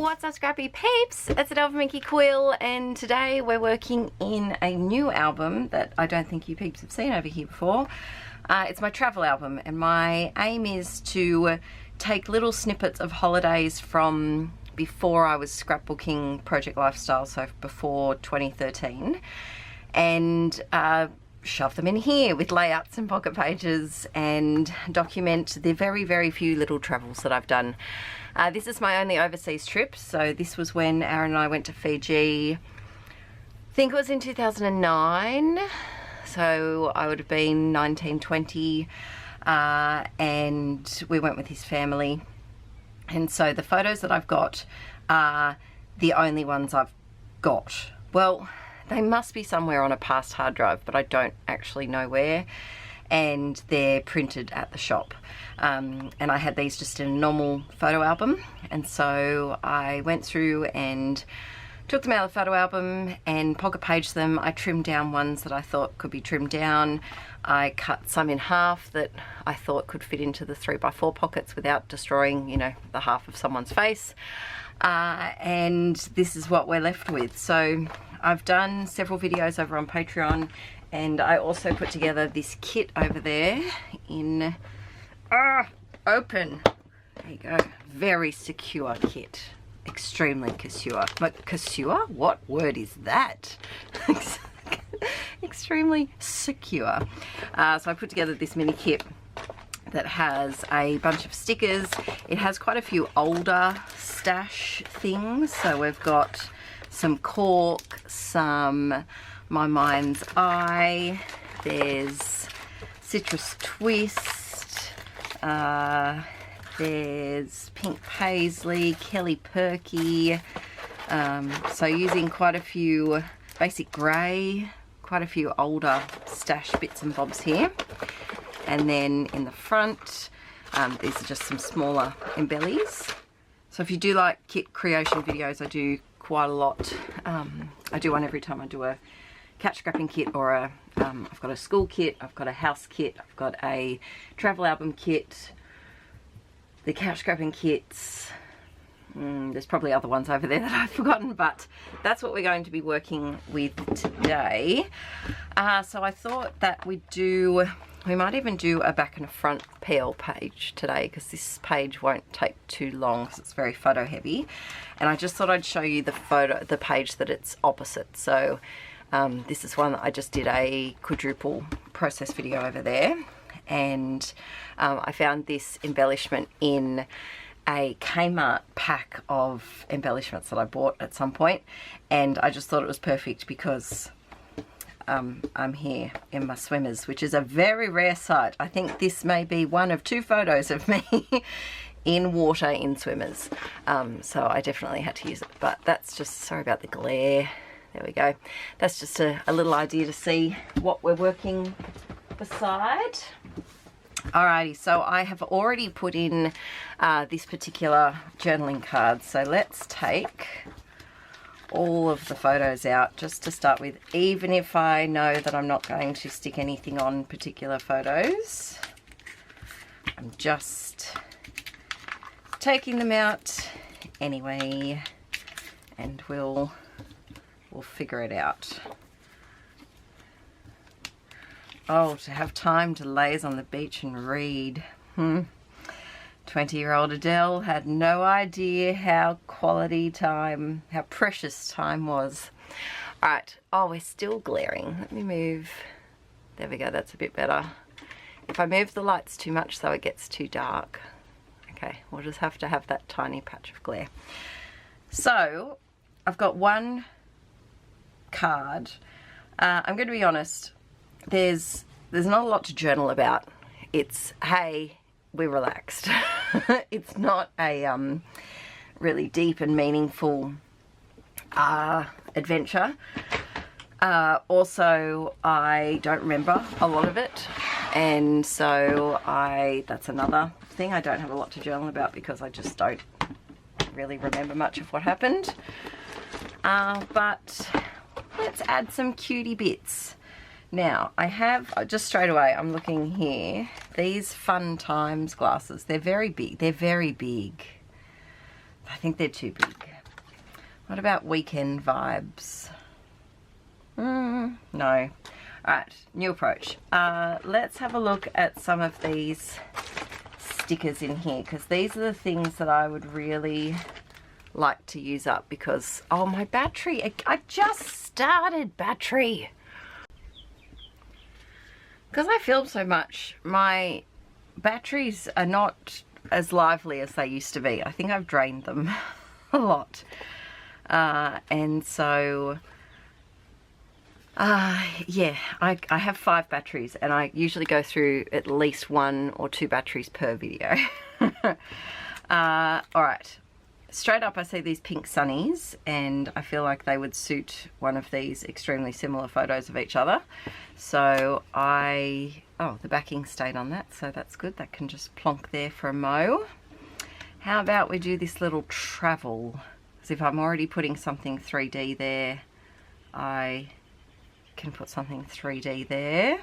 What's up, scrappy peeps? It's Adele from Inkie Quill, and today we're working in a new album that I don't think you peeps have seen over here before. It's my travel album, and my aim is to take little snippets of holidays from before I was scrapbooking Project Lifestyle, so before 2013, and shove them in here with layouts and pocket pages and document the very, very few little travels that I've done. This is my only overseas trip, so this was when Aaron and I went to Fiji. I think it was in 2009, so I would have been 19, 20, and we went with his family. And so the photos that I've got are the only ones I've got. Well, they must be somewhere on a past hard drive, but I don't actually know where, and they're printed at the shop. And I had these just in a normal photo album, and so I went through and took them out of the photo album and pocket paged them. I trimmed down ones that I thought could be trimmed down. I cut some in half that I thought could fit into the 3x4 pockets without destroying, you know, the half of someone's face. And this is what we're left with. So I've done several videos over on Patreon, and I also put together this kit over there in open. There you go. Very secure kit. Extremely secure. But secure? What word is that? Extremely secure. So I put together this mini kit that has a bunch of stickers. It has quite a few older stash things. So we've got some cork, some My Mind's Eye, there's Citrus Twist, there's Pink Paisley, Kelly Perky, so using quite a few basic grey, quite a few older stash bits and bobs here. And then in the front, these are just some smaller embellies. So if you do like kit creation videos, I do quite a lot. I do one every time I do a couch scrapping kit, or a I've got a school kit, I've got a house kit, I've got a travel album kit, the couch scrapping kits. There's probably other ones over there that I've forgotten, but that's what we're going to be working with today. So I thought that we might even do a back and a front PL page today, because this page won't take too long because it's very photo heavy. And I just thought I'd show you the page that it's opposite. So this is one that I just did a quadruple process video over there, and I found this embellishment in a Kmart pack of embellishments that I bought at some point, and I just thought it was perfect because I'm here in my swimmers, which is a very rare sight. I think this may be one of 2 photos of me in water in swimmers, so I definitely had to use it. But that's just, sorry about the glare, there we go. That's just a little idea to see what we're working beside. Alrighty, so I have already put in this particular journaling card, so let's take all of the photos out just to start with, even if I know that I'm not going to stick anything on particular photos. I'm just taking them out anyway, and we'll figure it out. Oh, to have time to laze on the beach and read. 20-year-old Adele had no idea how quality time, how precious time was. Alright, oh, we're still glaring. Let me move. There we go, that's a bit better. If I move the lights too much so it gets too dark. Okay, we'll just have to have that tiny patch of glare. So, I've got one card. I'm going to be honest, there's not a lot to journal about. It's, hey, we're relaxed. It's not a really deep and meaningful adventure. Also, I don't remember a lot of it, and so that's another thing. I don't have a lot to journal about because I just don't really remember much of what happened. But let's add some cutie bits. Now, I have, just straight away, I'm looking here, these Fun Times glasses. They're very big. They're very big. I think they're too big. What about weekend vibes? No. Alright, new approach. Let's have a look at some of these stickers in here, because these are the things that I would really like to use up, because, oh, my battery, I just started battery. Because I film so much, my batteries are not as lively as they used to be. I think I've drained them a lot. And so, yeah, I have 5 batteries, and I usually go through at least 1 or 2 batteries per video. Alright, straight up I see these pink sunnies, and I feel like they would suit one of these extremely similar photos of each other. So oh, the backing stayed on that, so that's good. That can just plonk there for a mo. How about we do this little travel? As if I'm already putting something 3D there, I can put something 3D there.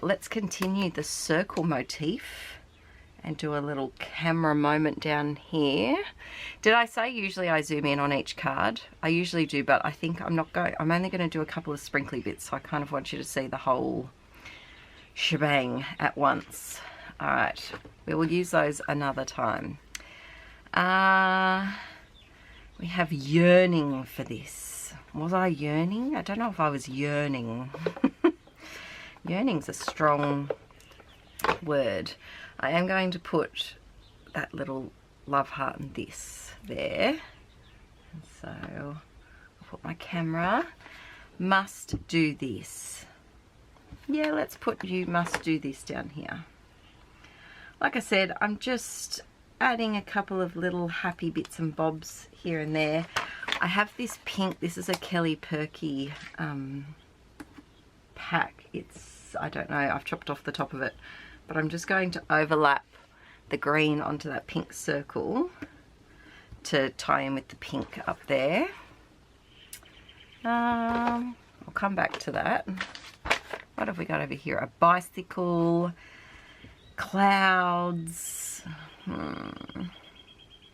Let's continue the circle motif and do a little camera moment down here. Did I say usually I zoom in on each card? I usually do, but I think I'm only going to do a couple of sprinkly bits, so I kind of want you to see the whole shebang at once. Alright, we will use those another time. We have yearning for this. Was I yearning? I don't know if I was yearning. Yearning's a strong word. I am going to put that little love heart and this there. And so I'll put my camera. Must do this. Yeah, let's put you must do this down here. Like I said, I'm just adding a couple of little happy bits and bobs here and there. I have this pink, this is a Kelly Perky pack. It's, I don't know, I've chopped off the top of it, but I'm just going to overlap the green onto that pink circle to tie in with the pink up there. I'll come back to that. What have we got over here? A bicycle, clouds.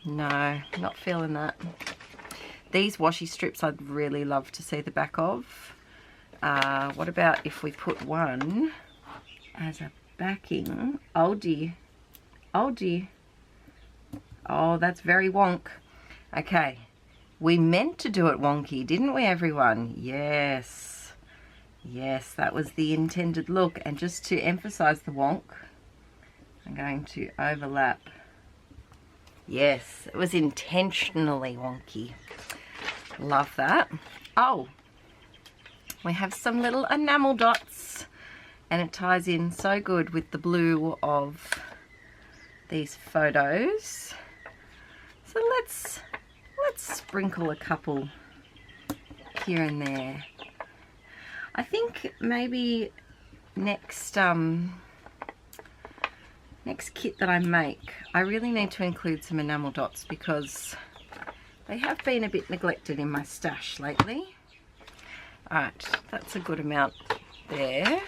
No, not feeling that. These washi strips I'd really love to see the back of. What about if we put one as a backing? Oh dear. Oh dear. Oh, that's very wonk. Okay. We meant to do it wonky, didn't we, everyone? Yes. Yes, that was the intended look. And just to emphasize the wonk, I'm going to overlap. Yes, it was intentionally wonky. Love that. Oh, we have some little enamel dots, and it ties in so good with the blue of these photos. So let's sprinkle a couple here and there. I think maybe next kit that I make, I really need to include some enamel dots, because they have been a bit neglected in my stash lately. Alright, that's a good amount there.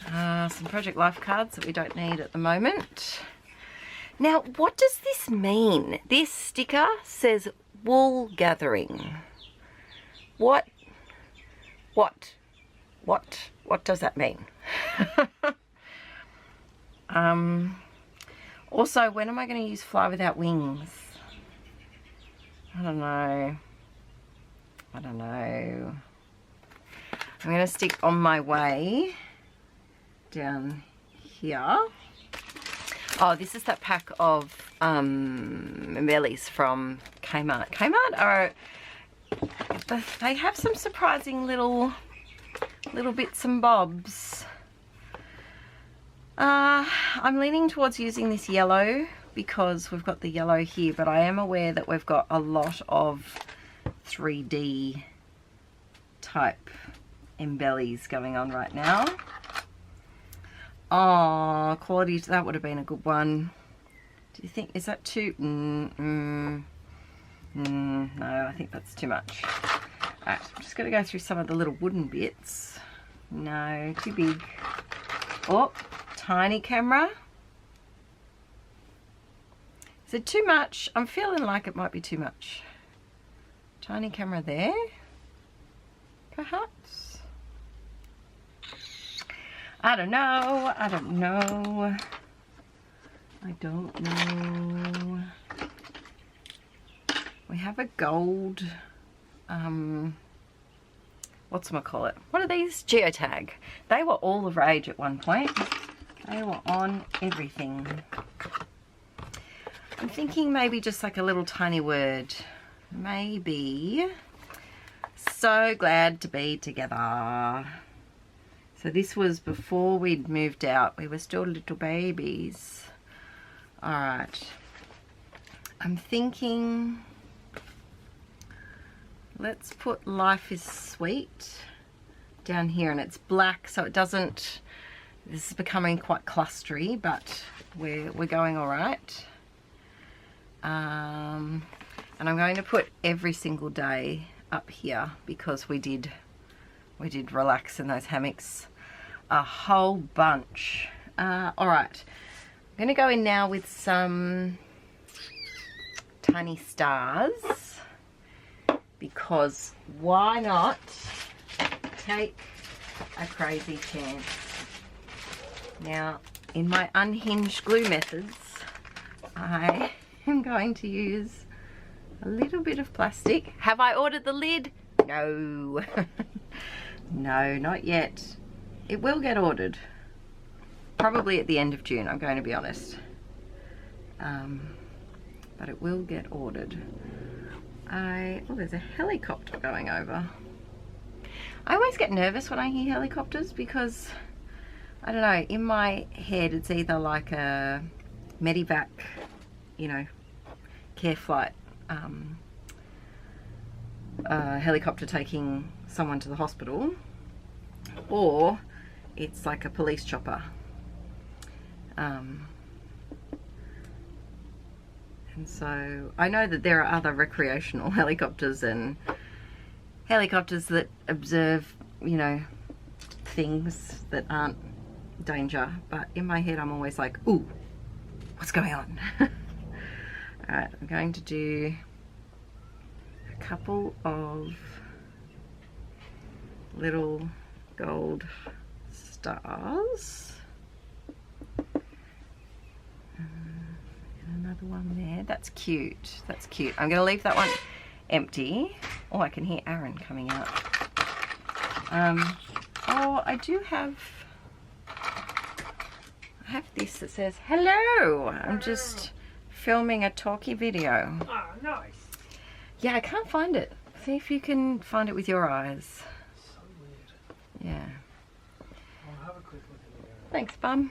Some Project Life cards that we don't need at the moment. Now, what does this mean? This sticker says wool gathering. What does that mean? Also, when am I going to use Fly Without Wings? I don't know. I don't know. I'm going to stick On My Way down here. Oh, this is that pack of bellies from Kmart. Kmart are, they have some surprising little bits and bobs. I'm leaning towards using this yellow because we've got the yellow here, but I am aware that we've got a lot of 3D type embellies going on right now. Oh, quality, that would have been a good one. Do you think, is that too, no, I think that's too much. Alright, I'm just going to go through some of the little wooden bits. No, too big. Oh, tiny camera. Is it too much? I'm feeling like it might be too much. Tiny camera there, perhaps? I don't know. I don't know. I don't know. We have a gold, whatchamacallit? What are these? Geotag. They were all the rage at one point. They were on everything. I'm thinking maybe just like a little tiny word. Maybe. So glad to be together. So this was before we'd moved out. We were still little babies. Alright. I'm thinking, let's put Life is Sweet down here, and it's black so it doesn't, this is becoming quite clustery, but we're going alright. And I'm going to put every single day up here because we did relax in those hammocks a whole bunch. Alright, I'm going to go in now with some tiny stars, because why not take a crazy chance. Now, in my unhinged glue methods, I am going to use a little bit of plastic. Have I ordered the lid? No. No, not yet. It will get ordered. Probably at the end of June, I'm going to be honest. But it will get ordered. Oh, there's a helicopter going over. I always get nervous when I hear helicopters because, I don't know, in my head it's either like a medevac, you know, care flight, helicopter taking someone to the hospital, or it's like a police chopper. And so I know that there are other recreational helicopters and helicopters that observe, you know, things that aren't danger, but in my head I'm always like, ooh, what's going on? Alright, I'm going to do a couple of little gold stars. Another one there. That's cute. That's cute. I'm going to leave that one empty. Oh, I can hear Aaron coming out. Oh, I do have... I have this that says, hello! I'm just filming a talkie video. Oh, nice. Yeah, I can't find it. See if you can find it with your eyes. So weird. Yeah. I'll have a quick look at it. Thanks, Bum.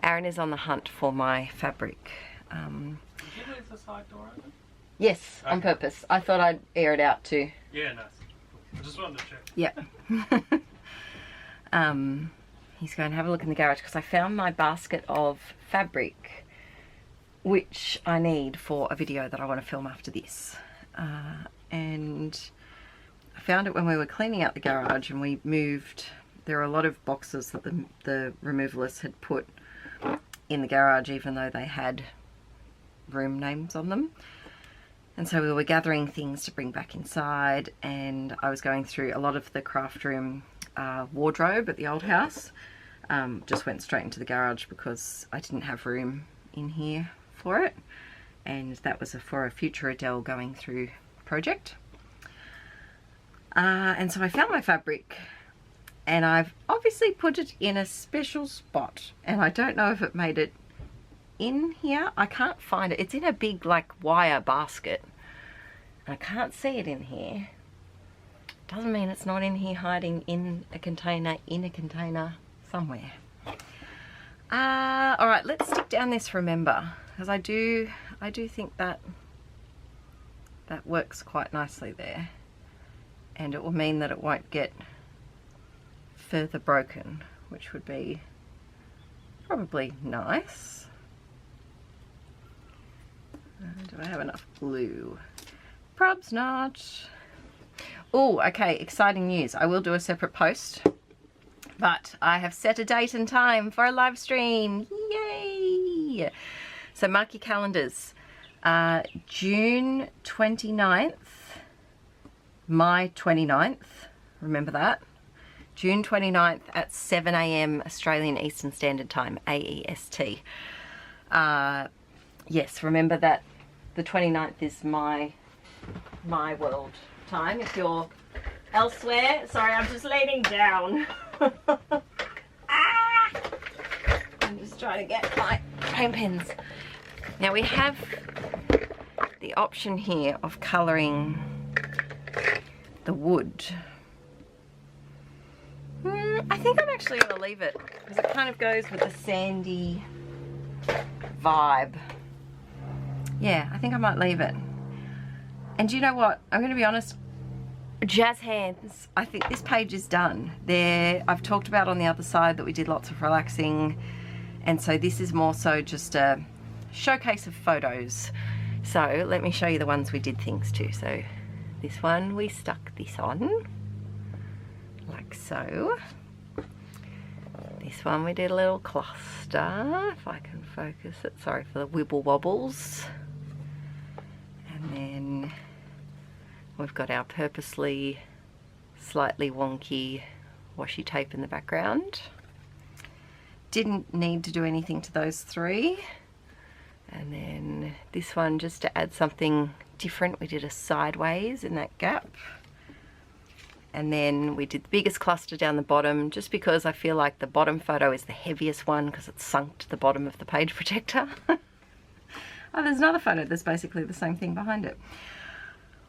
Aaron is on the hunt for my fabric. Did you leave the side door open? Yes, on Okay. purpose. I thought I'd air it out too. Yeah, nice. I just wanted to check. Yep. He's going to have a look in the garage because I found my basket of fabric, which I need for a video that I want to film after this. And I found it when we were cleaning out the garage and we moved. There are a lot of boxes that the removalists had put in the garage, even though they had room names on them. And so we were gathering things to bring back inside, and I was going through a lot of the craft room wardrobe at the old house. Just went straight into the garage because I didn't have room in here for it, and that was for a future Adele going through project. And so I found my fabric, and I've obviously put it in a special spot, and I don't know if it made it in here. I can't find it. It's in a big like wire basket. I can't see it in here. Doesn't mean it's not in here hiding in a container somewhere. Alright, let's stick down this remember, because I do think that works quite nicely there, and it will mean that it won't get further broken, which would be probably nice. Do I have enough glue? Probs not. Oh, okay, exciting news. I will do a separate post, but I have set a date and time for a live stream. Yay! So mark your calendars. June 29th, my 29th, remember that? June 29th at 7 AM Australian Eastern Standard Time, AEST. Yes, remember that the 29th is my world time. If you're elsewhere, sorry, I'm just leaning down. I'm just trying to get my paint pens. Now we have the option here of colouring the wood. I think I'm actually going to leave it because it kind of goes with the sandy vibe. Yeah, I think I might leave it. And you know what? I'm going to be honest. Jazz hands. I think this page is done. I've talked about on the other side that we did lots of relaxing, and so this is more so just a showcase of photos. So let me show you the ones we did things to. So this one we stuck this on like so. This one we did a little cluster, if I can focus it. Sorry for the wibble wobbles. And then we've got our purposely slightly wonky washi tape in the background. Didn't need to do anything to those three. And then this one, just to add something different, we did a sideways in that gap. And then we did the biggest cluster down the bottom, just because I feel like the bottom photo is the heaviest one because it's sunk to the bottom of the page protector. Oh, there's another photo that's basically the same thing behind it.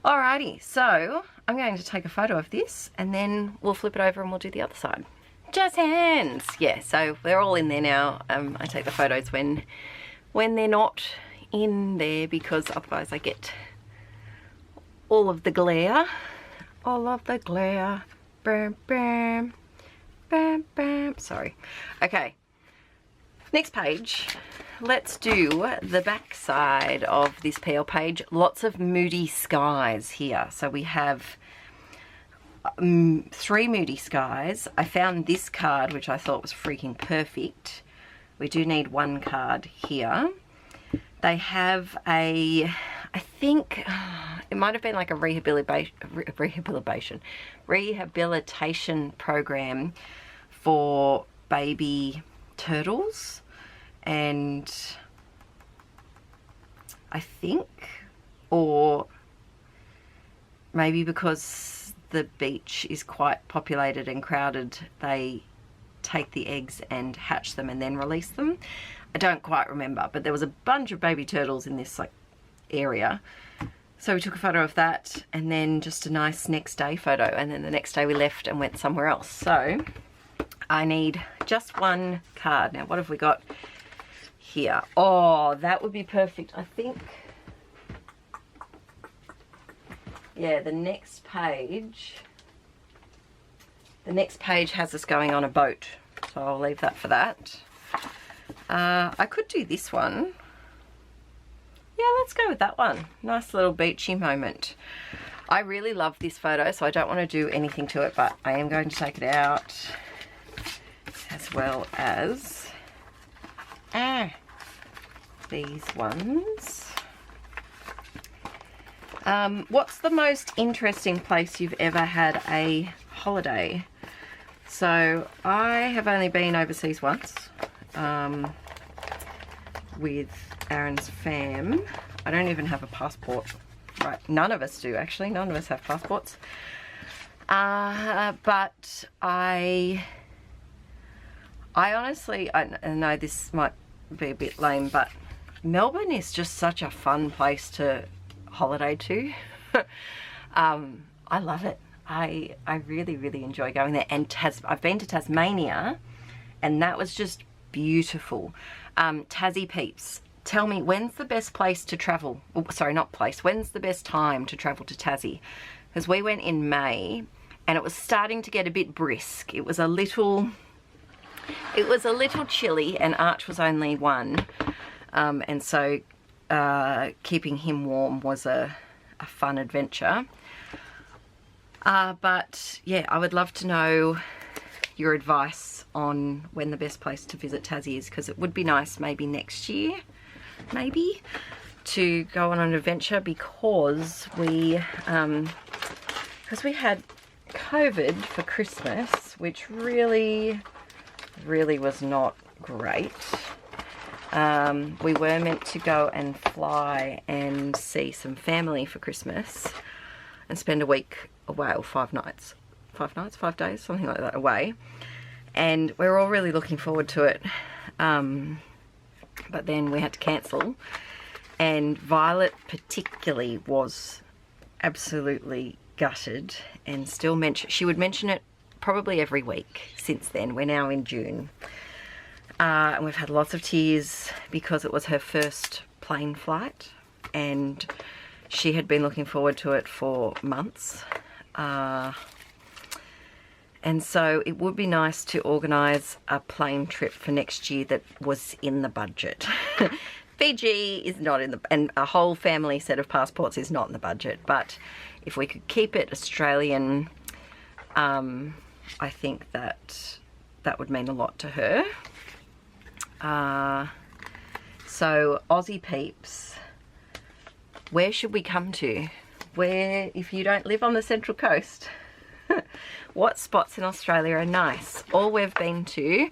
Alrighty, so I'm going to take a photo of this and then we'll flip it over and we'll do the other side. Jazz hands! Yeah, so they're all in there now. I take the photos when they're not in there because otherwise I get all of the glare. All of the glare. Bam, bam, bam, bam. Sorry. Okay, next page. Let's do the back side of this PL page. Lots of moody skies here. So we have 3 moody skies. I found this card, which I thought was freaking perfect. We do need 1 card here. They have a, I think it might have been like a rehabilitation program for baby turtles. And I think, or maybe because the beach is quite populated and crowded, they take the eggs and hatch them and then release them. I don't quite remember, but there was a bunch of baby turtles in this like area. So we took a photo of that and then just a nice next day photo, and then the next day we left and went somewhere else. So I need just 1 card. Now what have we got here? Oh, that would be perfect. I think, yeah, the next page has us going on a boat, so I'll leave that for that. I could do this one. Yeah, let's go with that one. Nice little beachy moment. I really love this photo, so I don't want to do anything to it, but I am going to take it out, as well as these ones. What's the most interesting place you've ever had a holiday? So I have only been overseas once with Aaron's fam. I don't even have a passport. Right, none of us do actually. None of us have passports. But I honestly, I know this might be a bit lame, but Melbourne is just such a fun place to holiday to. I love it. I really, really enjoy going there. And I've been to Tasmania, and that was just beautiful. Tassie peeps, tell me, when's the best place to travel? Oh, sorry, not place. When's the best time to travel to Tassie? Because we went in May, and it was starting to get a bit brisk. It was a little chilly, and Arch was only 1, and so keeping him warm was a fun adventure. But yeah, I would love to know your advice on when the best place to visit Tassie is, because it would be nice maybe next year, maybe. to go on an adventure because we had COVID for Christmas, which really was not great. We were meant to go and fly and see some family for Christmas and spend a week away, or 5 nights, 5 days, something like that, away. And we were all really looking forward to it. But then we had to cancel. And Violet particularly was absolutely gutted and still she would mention it probably every week since then. We're now in June. And we've had lots of tears because it was her first plane flight and she had been looking forward to it for months. And so it would be nice to organise a plane trip for next year that was in the budget. Fiji is not in the, and a whole family set of passports is not in the budget, but if we could keep it Australian, I think that would mean a lot to her. So Aussie peeps, where should we come to? Where, if you don't live on the Central Coast, what spots in Australia are nice? All we've been to,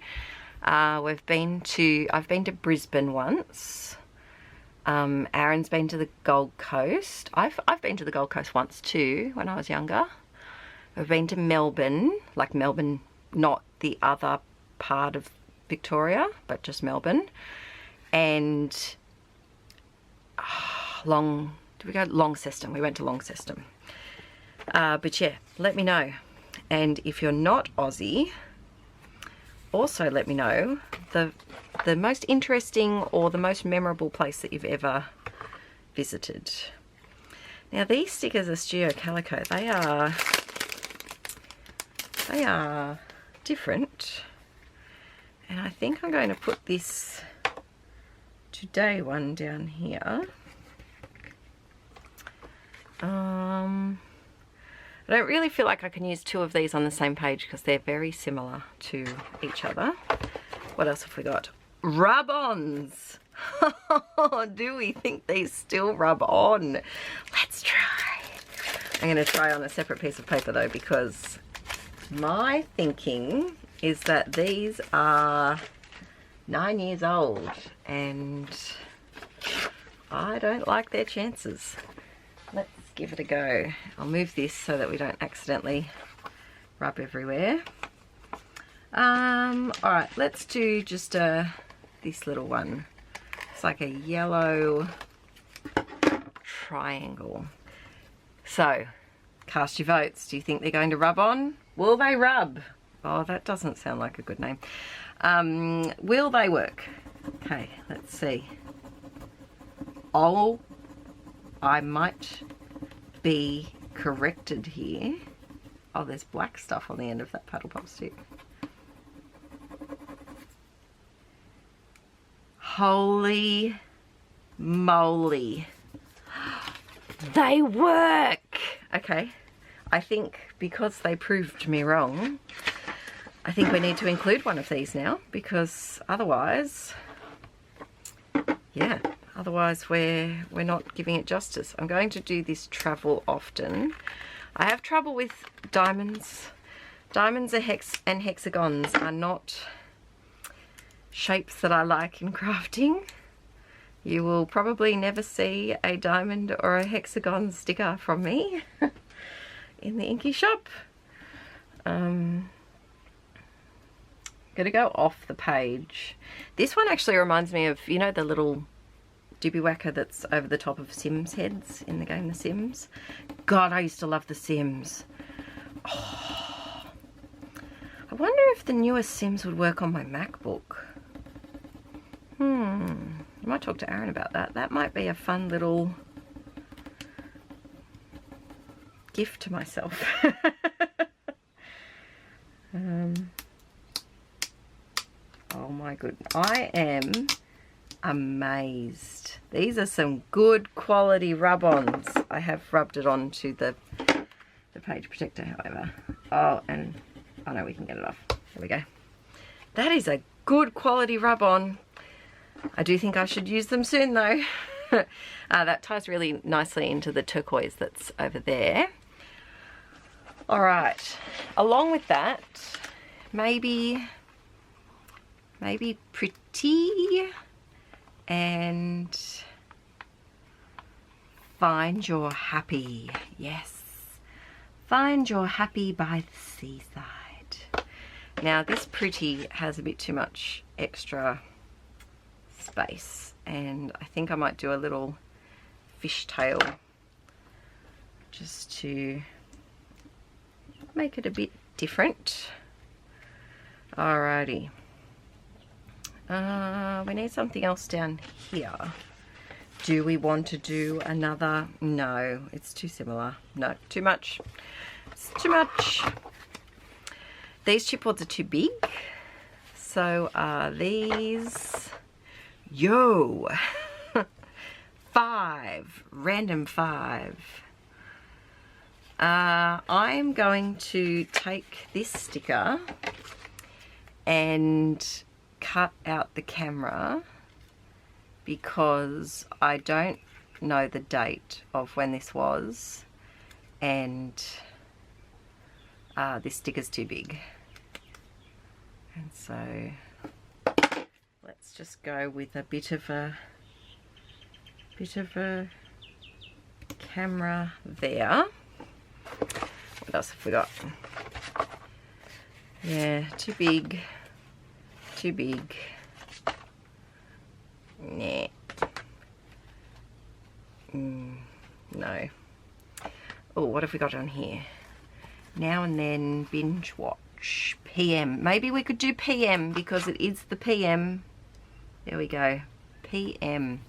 I've been to Brisbane once. Aaron's been to the Gold Coast. I've been to the Gold Coast once too when I was younger. I've been to Melbourne, like Melbourne, not the other part of Victoria, but just Melbourne. And did we go Launceston? We went to Launceston. But yeah, let me know. And if you're not Aussie, also let me know the most interesting or the most memorable place that you've ever visited. Now these stickers are Studio Calico. They are different. And I think I'm going to put this Today one down here. I don't really feel like I can use 2 of these on the same page because they're very similar to each other. What else have we got? Rub-ons! Do we think these still rub on? Let's try. I'm going to try on a separate piece of paper though, because my thinking is that these are 9 years old and I don't like their chances. Let's give it a go. I'll move this so that we don't accidentally rub everywhere. Alright, let's do just this little one. It's like a yellow triangle. So, cast your votes. Do you think they're going to rub on? Will they rub? Oh, that doesn't sound like a good name. Will they work? Okay, let's see. Oh, I might be corrected here. Oh, there's black stuff on the end of that paddle pop stick. Holy moly. They work! Okay, I think because they proved me wrong, I think we need to include one of these now, because otherwise, yeah, otherwise we're not giving it justice. I'm going to do this travel often. I have trouble with diamonds. Diamonds and hexagons are not shapes that I like in crafting. You will probably never see a diamond or a hexagon sticker from me in the Inkie shop. Gonna go off the page. This one actually reminds me of, you know, the little dibby whacker that's over the top of Sims heads in the game The Sims. God, I used to love The Sims. Oh, I wonder if the newest Sims would work on my MacBook. I might talk to Aaron about that. That might be a fun little gift to myself. Oh my goodness, I am amazed. These are some good quality rub-ons. I have rubbed it onto the page protector, however. Oh, and I know we can get it off. There we go. That is a good quality rub-on. I do think I should use them soon though. That ties really nicely into the turquoise that's over there. All right, along with that, maybe pretty and find your happy. Yes, find your happy by the seaside. Now this pretty has a bit too much extra space, and I think I might do a little fishtail just to make it a bit different. Alrighty. We need something else down here. Do we want to do another? No, it's too similar. No, too much. It's too much. These chipboards are too big. So are these. Yo! 5. Random 5. I'm going to take this sticker and cut out the camera because I don't know the date of when this was, and this sticker's too big, and so let's just go with a bit of a camera there. What else have we got? Yeah, too big. Too big. Nah. No. Oh, what have we got on here? Now and then binge watch. PM. Maybe we could do PM because it is the PM. There we go. PM.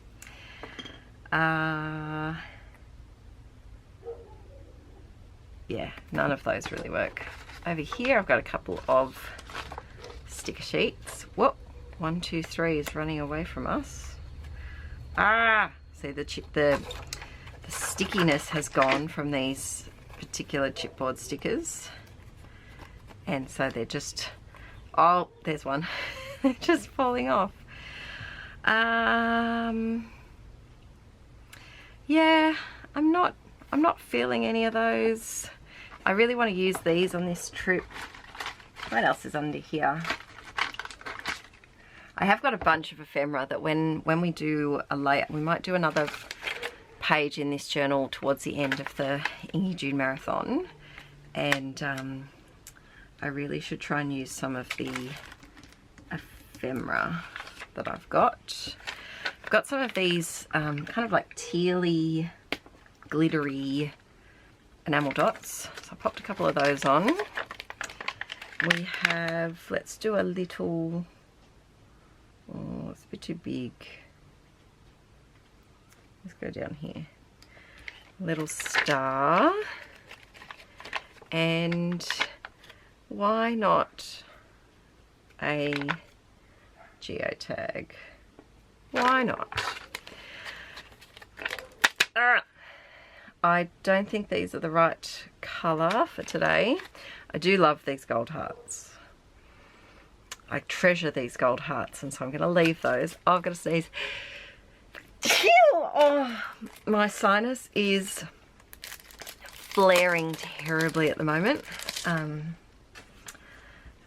Yeah, none of those really work. Over here I've got a couple of sticker sheets. Whoop, 1, 2, 3 is running away from us. See, the stickiness has gone from these particular chipboard stickers, and so they're just, oh, there's one. They're just falling off. Yeah, I'm not feeling any of those. I really want to use these on this trip. What else is under here? I have got a bunch of ephemera that when we do a layout, we might do another page in this journal towards the end of the Inkie June Marathon, and I really should try and use some of the ephemera that I've got. I've got some of these kind of like tealy, glittery enamel dots, so I popped a couple of those on. We have, let's do a little, oh, it's a bit too big. Let's go down here. Little star. And why not a geotag? Why not? I don't think these are the right colour for today. I do love these gold hearts. I treasure these gold hearts, and so I'm going to leave those. Oh, I've got to sneeze. Oh, my sinus is flaring terribly at the moment,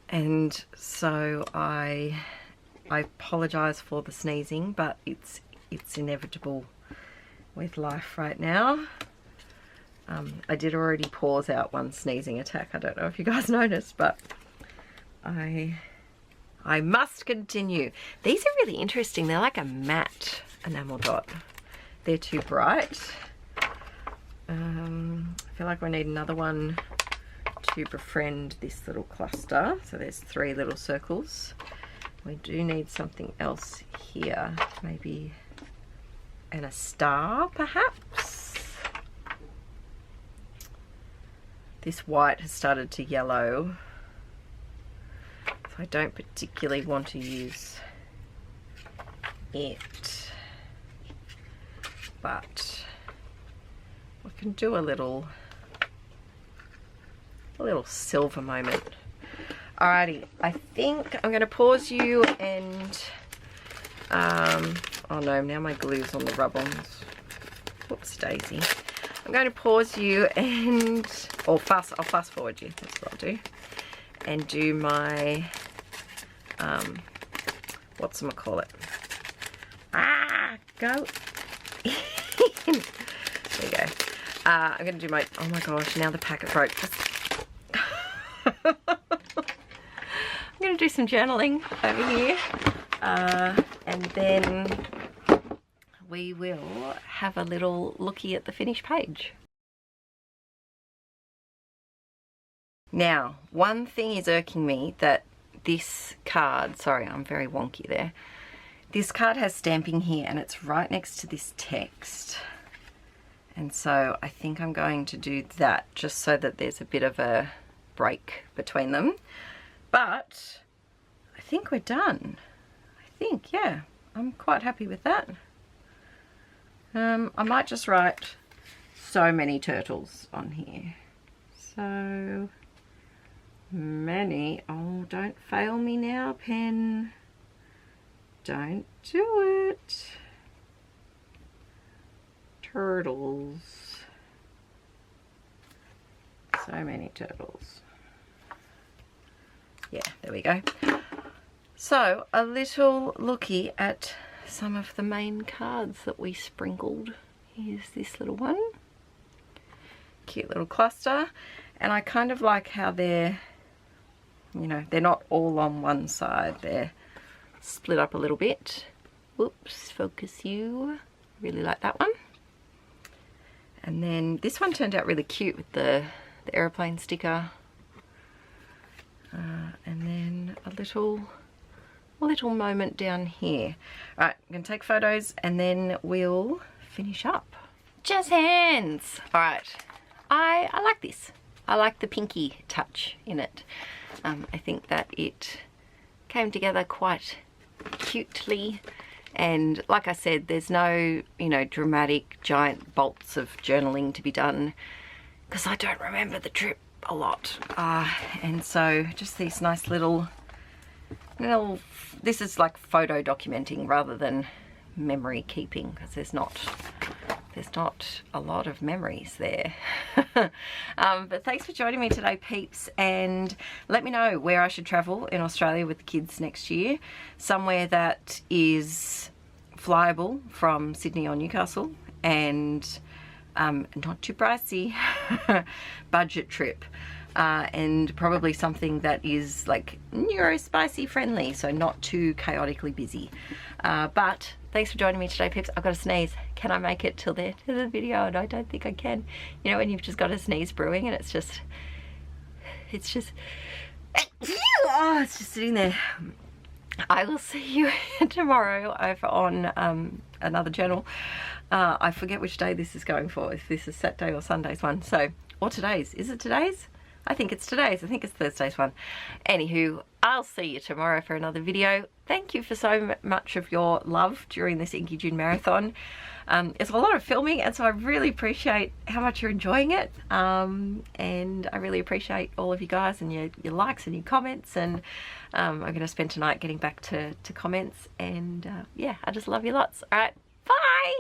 and so I apologise for the sneezing, but it's inevitable with life right now. I did already pause out one sneezing attack. I don't know if you guys noticed, but I must continue. These are really interesting. They're like a matte enamel dot. They're too bright. I feel like I need another one to befriend this little cluster. So there's 3 little circles. We do need something else here. Maybe, and a star perhaps. This white has started to yellow, so I don't particularly want to use it, but we can do a little silver moment. Alrighty, I think I'm going to pause you and Oh no, now my glue's on the rub-ons. Whoops daisy. I'm going to pause you and, I'll fast forward you, that's what I'll do. And do my, whatchamacallit. Go. There you go. I'm going to do my, oh my gosh, now the packet broke. I'm going to do some journaling over here. And then we will have a little looky at the finished page. Now, one thing is irking me, that this card, sorry, I'm very wonky there. This card has stamping here and it's right next to this text. And so I think I'm going to do that just so that there's a bit of a break between them. But I think we're done. I think, yeah, I'm quite happy with that. I might just write so many turtles on here. So many. Oh, don't fail me now, pen. Don't do it. Turtles. So many turtles. Yeah, there we go. So, a little looky at some of the main cards that we sprinkled. Here's this little one. Cute little cluster. And I kind of like how they're, you know, they're not all on one side. They're split up a little bit. Whoops, focus you. Really like that one. And then this one turned out really cute with the airplane sticker. And then a little moment down here. All right, I'm going to take photos and then we'll finish up. Jazz hands. All right, I like this. I like the pinky touch in it. I think that it came together quite cutely, and like I said, there's no, you know, dramatic giant bolts of journaling to be done because I don't remember the trip a lot, and so just these nice little, this is like photo documenting rather than memory keeping, because there's not a lot of memories there. But thanks for joining me today, peeps, and let me know where I should travel in Australia with the kids next year. Somewhere that is flyable from Sydney or Newcastle and not too pricey. Budget trip. And probably something that is like neurospicy friendly, so not too chaotically busy. But thanks for joining me today, peeps. I've got a sneeze. Can I make it till the end of the video? And I don't think I can. You know when you've just got a sneeze brewing and it's just oh, it's just sitting there. I will see you tomorrow over on another channel. I forget which day this is going for, if this is Saturday or Sunday's one. So, or today's. Is it today's? I think it's today's. I think it's Thursday's one. Anywho, I'll see you tomorrow for another video. Thank you for so much of your love during this Inkie June marathon. It's a lot of filming, and so I really appreciate how much you're enjoying it. And I really appreciate all of you guys and your likes and your comments. And I'm going to spend tonight getting back to comments. And yeah, I just love you lots. All right, bye.